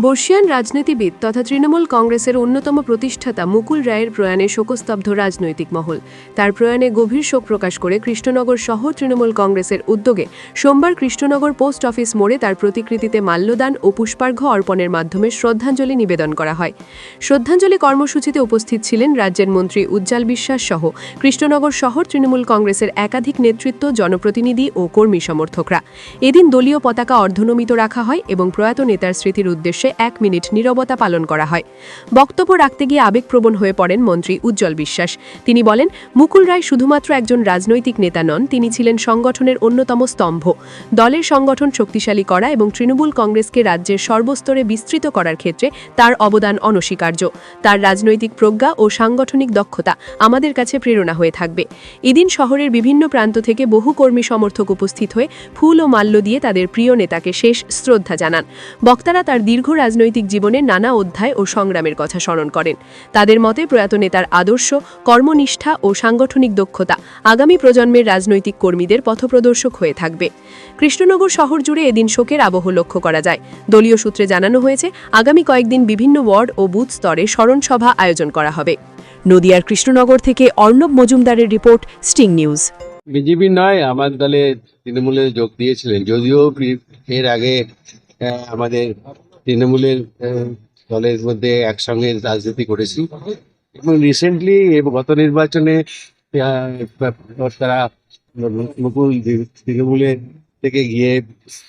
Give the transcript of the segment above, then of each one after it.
বর্ষিয়ান রাজনীতিবিদ তথা তৃণমূল কংগ্রেসের অন্যতম প্রতিষ্ঠাতা মুকুল রায়ের প্রয়াণে শোকস্তব্ধ রাজনৈতিক মহল। তার প্রয়াণে গভীর শোক প্রকাশ করে কৃষ্ণনগর শহর তৃণমূল কংগ্রেসের উদ্যোগে সোমবার কৃষ্ণনগর পোস্ট অফিস মোড়ে তার প্রতিকৃতিতে মাল্যদান ও পুষ্পার্ঘ্য অর্পণের মাধ্যমে শ্রদ্ধাঞ্জলি নিবেদন করা হয়। শ্রদ্ধাঞ্জলি কর্মসূচিতে উপস্থিত ছিলেন রাজ্যের মন্ত্রী উজ্জ্বল বিশ্বাস সহ কৃষ্ণনগর শহর তৃণমূল কংগ্রেসের একাধিক নেতৃত্ব, জনপ্রতিনিধি ও কর্মী সমর্থকরা। এদিন দলীয় পতাকা অর্ধনমিত রাখা হয় এবং প্রয়াত নেতার স্মৃতির উদ্দেশ্যে 1 মিনিট নীরবতা পালন করা হয়। বক্তব্য রাখতে গিয়ে আবেগপ্রবণ হয়ে পড়েন মন্ত্রী উজ্জ্বল বিশ্বাস। তিনি বলেন, মুকুল রায় শুধুমাত্র একজন রাজনৈতিক নেতা নন, তিনি ছিলেন সংগঠনের অন্যতম স্তম্ভ। দলের সংগঠন শক্তিশালী করা এবং তৃণমূল কংগ্রেসকে রাজ্যের সর্বস্তরে বিস্তৃত করার ক্ষেত্রে তার অবদান অনস্বীকার্য। তার রাজনৈতিক প্রজ্ঞা ও সাংগঠনিক দক্ষতা আমাদের কাছে প্রেরণা হয়ে থাকবে। এদিন শহরের বিভিন্ন প্রান্ত থেকে বহু কর্মী সমর্থক উপস্থিত হয়ে ফুল ও মাল্য দিয়ে তাদের প্রিয় নেতাকে শেষ শ্রদ্ধা জানান। বক্তারা তার দীর্ঘ রাজনৈতিক জীবনের নানা অধ্যায় ও সংগ্রামের কথা স্মরণ করেন। তাদের মতে প্রয়াত নেতার আদর্শ, কর্মনিষ্ঠা ও সাংগঠনিক দক্ষতা আগামী প্রজন্মের রাজনৈতিক কর্মীদের পথপ্রদর্শক হয়ে থাকবে। কৃষ্ণনগর শহর জুড়ে এদিন শোকের আবহ লক্ষ্য করা যায়। দলীয় সূত্রে জানানো হয়েছে, আগামী কয়েকদিন বিভিন্ন ওয়ার্ড ও বুথ স্তরে স্মরণ সভা আয়োজন করা হবে। নদিয়ার কৃষ্ণনগর থেকে অর্ণব মজুমদারের রিপোর্ট, স্টিং নিউজ। বিজেপি নয়, আমার দলে তৃণমূলে যোগ দিয়েছিলেন, যদিও এর আগে আমাদের তৃণমূলের দলের মধ্যে একসঙ্গে রাজনীতি করেছি এবং রিসেন্টলি গত নির্বাচনে তারা মুকুল তৃণমূলের থেকে গিয়ে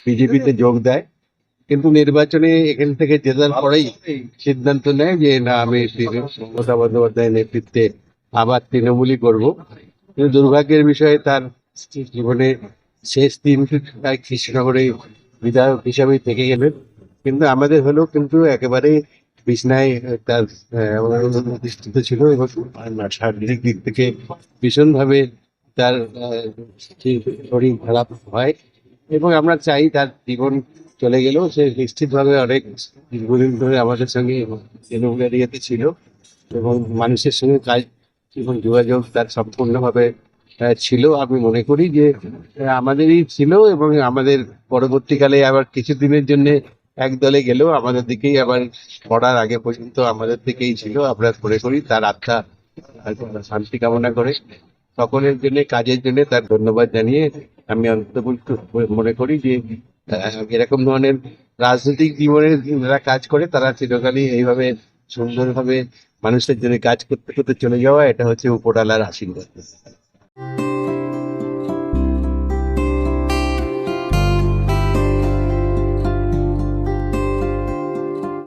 বিজেপিতে যোগ দেয়, কিন্তু নির্বাচনে এখান থেকে জেতার পরেই সিদ্ধান্ত নেয় যে না, আমি মমতা বন্দ্যোপাধ্যায়ের নেতৃত্বে আবার তৃণমূলই করব। কিন্তু দুর্ভাগ্যের বিষয়ে তার জীবনে শেষ দিন কৃষ্ণনগরে বিধায়ক হিসাবেই থেকে গেলেন, কিন্তু আমাদের হলেও কিন্তু একেবারে বিছনায় তার প্রতিষ্ঠিত ছিল এবং শারীরিক দিক থেকে ভীষণভাবে তার শরীর খারাপ হয় এবং আমরা চাই তার জীবন চলে গেলেও সে নিশ্চিতভাবে অনেক দীর্ঘদিন ধরে আমাদের সঙ্গে তৃণমূলের ছিল এবং মানুষের সঙ্গে কাজ এবং যোগাযোগ তার সম্পূর্ণভাবে ছিল। আমি মনে করি যে আমাদেরই ছিল এবং আমাদের পরবর্তীকালে আবার কিছুদিনের জন্য এক দলে গেলেও আমাদের দিকেই আবার পড়ার আগে পর্যন্ত আমাদের দিকেই ছিল। আমরা মনে করি তার আত্মা শান্তি কামনা করে সকলের জন্য, কাজের জন্য তার ধন্যবাদ জানিয়ে আমি অন্তত মনে করি যে এরকম ধরনের রাজনৈতিক জীবনে যারা কাজ করে তারা চিরকালই এইভাবে সুন্দরভাবে মানুষের জন্য কাজ করতে করতে চলে যাওয়া, এটা হচ্ছে উপরওয়ালার আশীর্বাদ।